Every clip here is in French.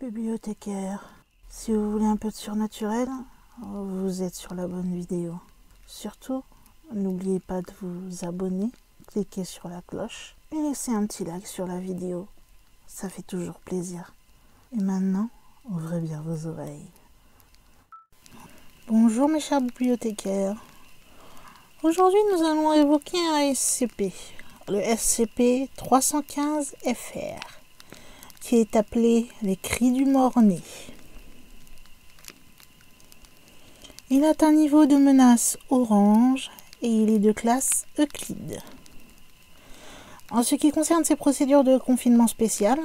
Bibliothécaire, si vous voulez un peu de surnaturel, vous êtes sur la bonne vidéo. Surtout, n'oubliez pas de vous abonner, cliquez sur la cloche et laissez un petit like sur la vidéo. Ça fait toujours plaisir. Et maintenant, ouvrez bien vos oreilles. Bonjour mes chers bibliothécaires. Aujourd'hui, nous allons évoquer un SCP, le SCP-315-FR, qui est appelé les cris du mort-né. Il a un niveau de menace orange et il est de classe Euclide. En ce qui concerne ses procédures de confinement spécial,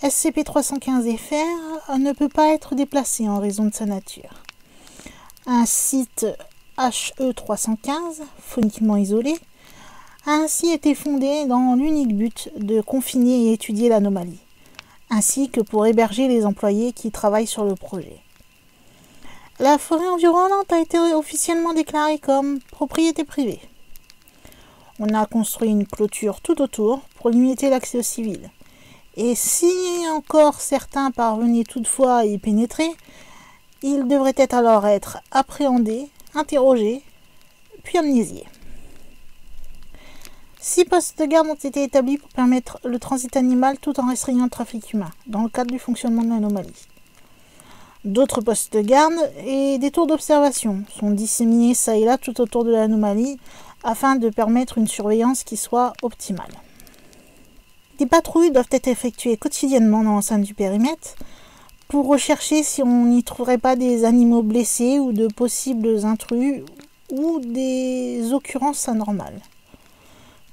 SCP-315-FR ne peut pas être déplacé en raison de sa nature. Un site HE315, phoniquement isolé, a ainsi été fondé dans l'unique but de confiner et étudier l'anomalie, ainsi que pour héberger les employés qui travaillent sur le projet. La forêt environnante a été officiellement déclarée comme propriété privée. On a construit une clôture tout autour pour limiter l'accès aux civils. Et si encore certains parvenaient toutefois à y pénétrer, ils devraient alors être appréhendés, interrogés, puis amnésiés. 6 postes de garde ont été établis pour permettre le transit animal tout en restreignant le trafic humain, dans le cadre du fonctionnement de l'anomalie. D'autres postes de garde et des tours d'observation sont disséminés çà et là tout autour de l'anomalie afin de permettre une surveillance qui soit optimale. Des patrouilles doivent être effectuées quotidiennement dans l'enceinte du périmètre pour rechercher si on n'y trouverait pas des animaux blessés ou de possibles intrus ou des occurrences anormales.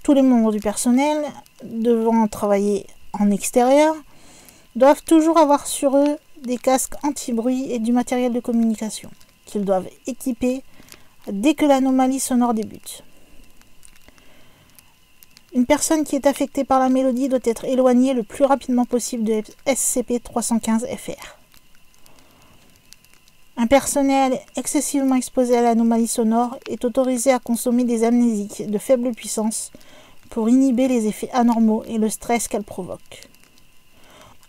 Tous les membres du personnel, devant travailler en extérieur, doivent toujours avoir sur eux des casques anti-bruit et du matériel de communication qu'ils doivent équiper dès que l'anomalie sonore débute. Une personne qui est affectée par la mélodie doit être éloignée le plus rapidement possible de SCP-315-FR. Un personnel excessivement exposé à l'anomalie sonore est autorisé à consommer des amnésiques de faible puissance pour inhiber les effets anormaux et le stress qu'elles provoquent.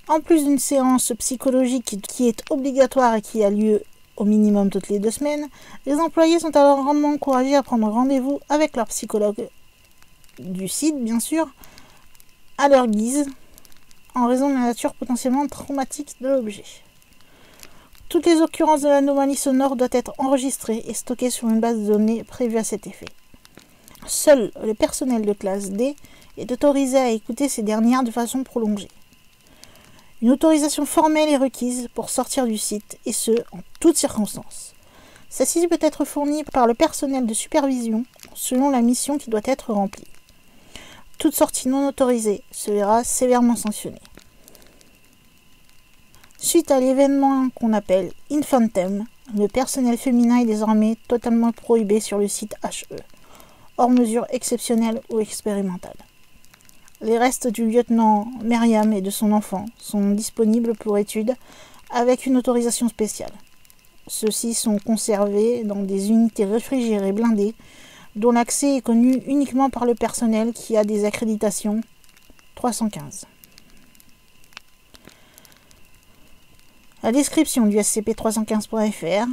En plus d'une séance psychologique qui est obligatoire et qui a lieu au minimum toutes les 2 semaines, les employés sont alors grandement encouragés à prendre rendez-vous avec leur psychologue du site, bien sûr, à leur guise, en raison de la nature potentiellement traumatique de l'objet. Toutes les occurrences de l'anomalie sonore doivent être enregistrées et stockées sur une base de données prévue à cet effet. Seul le personnel de classe D est autorisé à écouter ces dernières de façon prolongée. Une autorisation formelle est requise pour sortir du site, et ce, en toutes circonstances. Celle-ci peut être fournie par le personnel de supervision selon la mission qui doit être remplie. Toute sortie non autorisée se verra sévèrement sanctionnée. Suite à l'événement qu'on appelle Infantem, le personnel féminin est désormais totalement prohibé sur le site HE, hors mesures exceptionnelles ou expérimentales. Les restes du lieutenant Merriam et de son enfant sont disponibles pour étude avec une autorisation spéciale. Ceux-ci sont conservés dans des unités réfrigérées blindées dont l'accès est connu uniquement par le personnel qui a des accréditations 315. La description du SCP-315.FR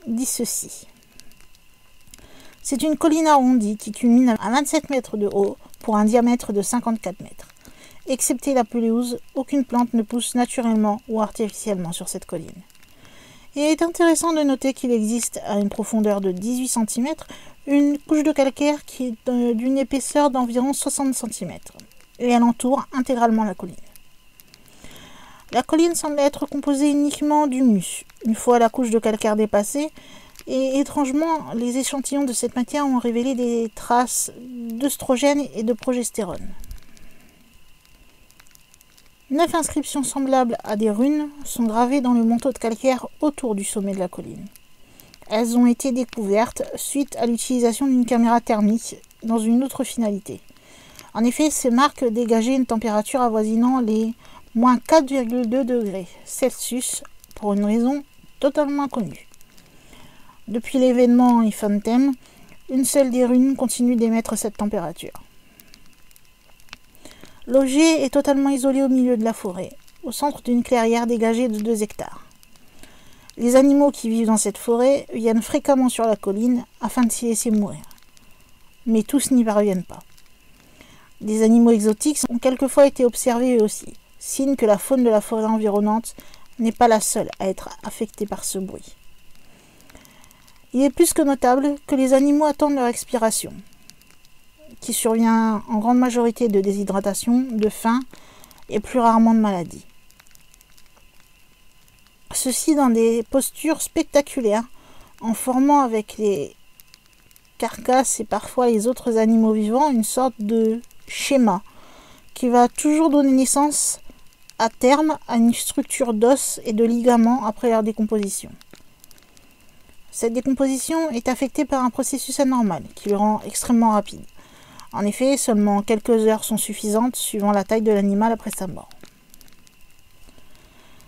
dit ceci. C'est une colline arrondie qui culmine à 27 mètres de haut pour un diamètre de 54 mètres. Excepté la pelouse, aucune plante ne pousse naturellement ou artificiellement sur cette colline. Il est intéressant de noter qu'il existe à une profondeur de 18 cm une couche de calcaire qui est d'une épaisseur d'environ 60 cm et elle entoure intégralement la colline. La colline semble être composée uniquement d'humus. Une fois la couche de calcaire dépassée, et étrangement, les échantillons de cette matière ont révélé des traces d'œstrogène et de progestérone. 9 inscriptions semblables à des runes sont gravées dans le manteau de calcaire autour du sommet de la colline. Elles ont été découvertes suite à l'utilisation d'une caméra thermique dans une autre finalité. En effet, ces marques dégageaient une température avoisinant les moins 4,2 degrés Celsius pour une raison totalement inconnue. Depuis l'événement Infantem, une seule des runes continue d'émettre cette température. L'objet est totalement isolé au milieu de la forêt. au centre d'une clairière dégagée de 2 hectares. Les animaux qui vivent dans cette forêt viennent fréquemment sur la colline afin de s'y laisser mourir. Mais tous n'y parviennent pas. Des animaux exotiques ont quelquefois été observés eux aussi, signe que la faune de la forêt environnante n'est pas la seule à être affectée par ce bruit. Il est plus que notable que les animaux attendent leur expiration, qui survient en grande majorité de déshydratation, de faim et plus rarement de maladie. Ceci dans des postures spectaculaires, en formant avec les carcasses et parfois les autres animaux vivants une sorte de schéma qui va toujours donner naissance à terme à une structure d'os et de ligaments après leur décomposition. Cette décomposition est affectée par un processus anormal qui le rend extrêmement rapide. En effet, seulement quelques heures sont suffisantes suivant la taille de l'animal après sa mort.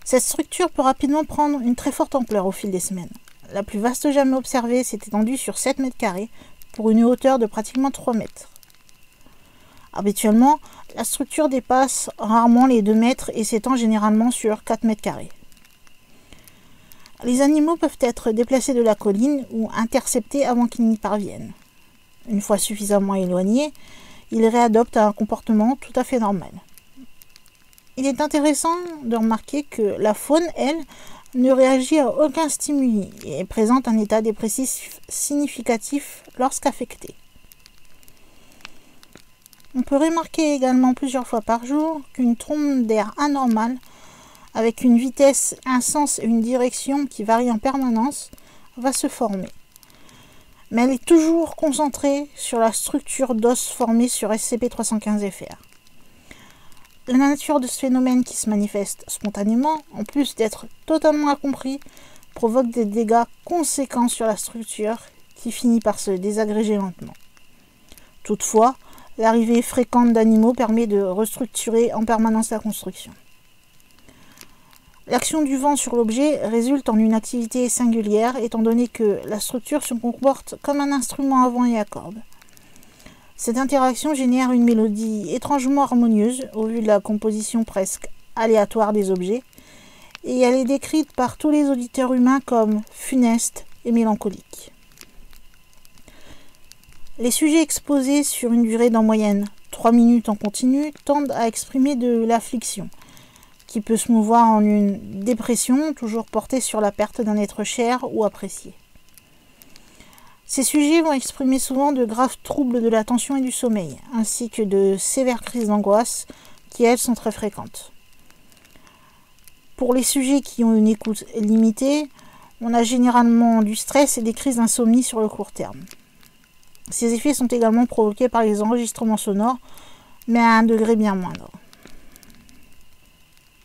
Cette structure peut rapidement prendre une très forte ampleur au fil des semaines. La plus vaste jamais observée s'est étendue sur 7 mètres carrés pour une hauteur de pratiquement 3 mètres. Habituellement, la structure dépasse rarement les 2 mètres et s'étend généralement sur 4 mètres carrés. Les animaux peuvent être déplacés de la colline ou interceptés avant qu'ils n'y parviennent. Une fois suffisamment éloignés, ils réadoptent un comportement tout à fait normal. Il est intéressant de remarquer que la faune, elle, ne réagit à aucun stimuli et présente un état dépressif significatif lorsqu'affectée. On peut remarquer également plusieurs fois par jour qu'une trombe d'air anormale, avec une vitesse, un sens et une direction qui varient en permanence, va se former. Mais elle est toujours concentrée sur la structure d'os formée sur SCP-315-FR. La nature de ce phénomène qui se manifeste spontanément, en plus d'être totalement incompris, provoque des dégâts conséquents sur la structure qui finit par se désagréger lentement. Toutefois, l'arrivée fréquente d'animaux permet de restructurer en permanence la construction. L'action du vent sur l'objet résulte en une activité singulière étant donné que la structure se comporte comme un instrument à vent et à cordes. Cette interaction génère une mélodie étrangement harmonieuse au vu de la composition presque aléatoire des objets et elle est décrite par tous les auditeurs humains comme funeste et mélancolique. Les sujets exposés sur une durée d'en moyenne 3 minutes en continu tendent à exprimer de l'affliction, qui peut se mouvoir en une dépression toujours portée sur la perte d'un être cher ou apprécié. Ces sujets vont exprimer souvent de graves troubles de l'attention et du sommeil, ainsi que de sévères crises d'angoisse qui, elles, sont très fréquentes. Pour les sujets qui ont une écoute limitée, on a généralement du stress et des crises d'insomnie sur le court terme. Ces effets sont également provoqués par les enregistrements sonores, mais à un degré bien moindre.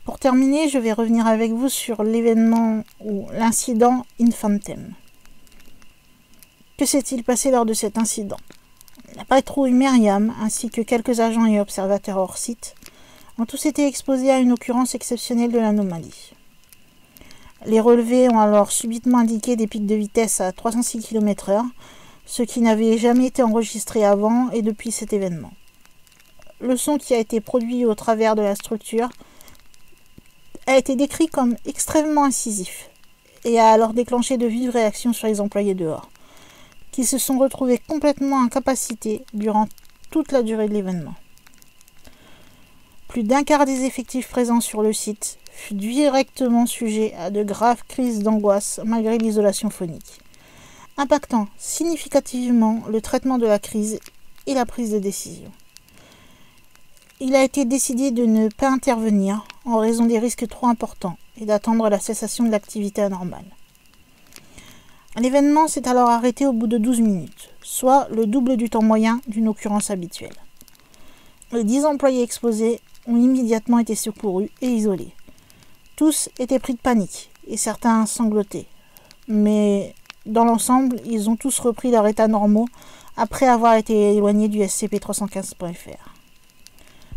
Pour terminer, je vais revenir avec vous sur l'événement ou l'incident Infantem. Que s'est-il passé lors de cet incident? La patrouille Myriam, ainsi que quelques agents et observateurs hors site, ont tous été exposés à une occurrence exceptionnelle de l'anomalie. Les relevés ont alors subitement indiqué des pics de vitesse à 306 km/h, ce qui n'avait jamais été enregistré avant et depuis cet événement. Le son qui a été produit au travers de la structure a été décrit comme extrêmement incisif et a alors déclenché de vives réactions sur les employés dehors, qui se sont retrouvés complètement incapacités durant toute la durée de l'événement. Plus d'un quart des effectifs présents sur le site fut directement sujet à de graves crises d'angoisse malgré l'isolation phonique, impactant significativement le traitement de la crise et la prise de décision. Il a été décidé de ne pas intervenir en raison des risques trop importants et d'attendre la cessation de l'activité anormale. L'événement s'est alors arrêté au bout de 12 minutes, soit le double du temps moyen d'une occurrence habituelle. Les 10 employés exposés ont immédiatement été secourus et isolés. Tous étaient pris de panique et certains sanglotaient, mais dans l'ensemble, ils ont tous repris leur état normaux après avoir été éloignés du SCP-315.FR.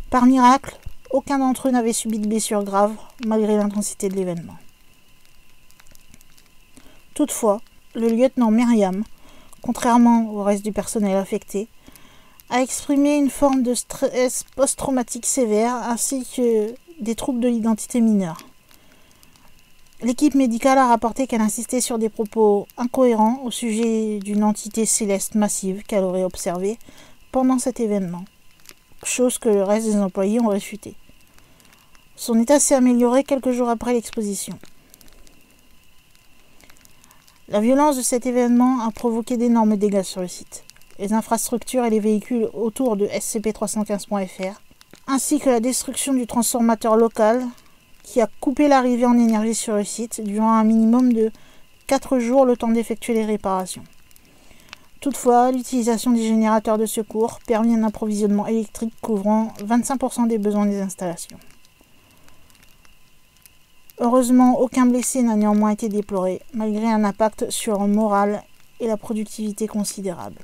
Par miracle, aucun d'entre eux n'avait subi de blessures graves malgré l'intensité de l'événement. Toutefois, le lieutenant Myriam, contrairement au reste du personnel affecté, a exprimé une forme de stress post-traumatique sévère ainsi que des troubles de l'identité mineure. L'équipe médicale a rapporté qu'elle insistait sur des propos incohérents au sujet d'une entité céleste massive qu'elle aurait observée pendant cet événement, chose que le reste des employés ont réfuté. Son état s'est amélioré quelques jours après l'exposition. La violence de cet événement a provoqué d'énormes dégâts sur le site. Les infrastructures et les véhicules autour de SCP-315.fr, ainsi que la destruction du transformateur local qui a coupé l'arrivée en énergie sur le site durant un minimum de 4 jours le temps d'effectuer les réparations. Toutefois, l'utilisation des générateurs de secours permet un approvisionnement électrique couvrant 25% des besoins des installations. Heureusement, aucun blessé n'a néanmoins été déploré, malgré un impact sur le moral et la productivité considérable.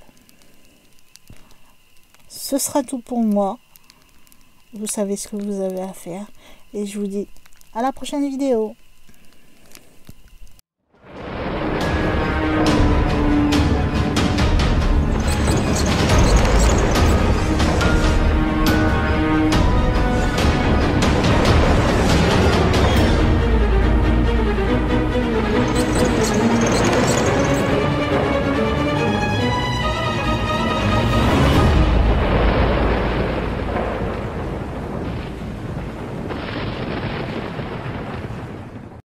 Ce sera tout pour moi. Vous savez ce que vous avez à faire. Et je vous dis à la prochaine vidéo.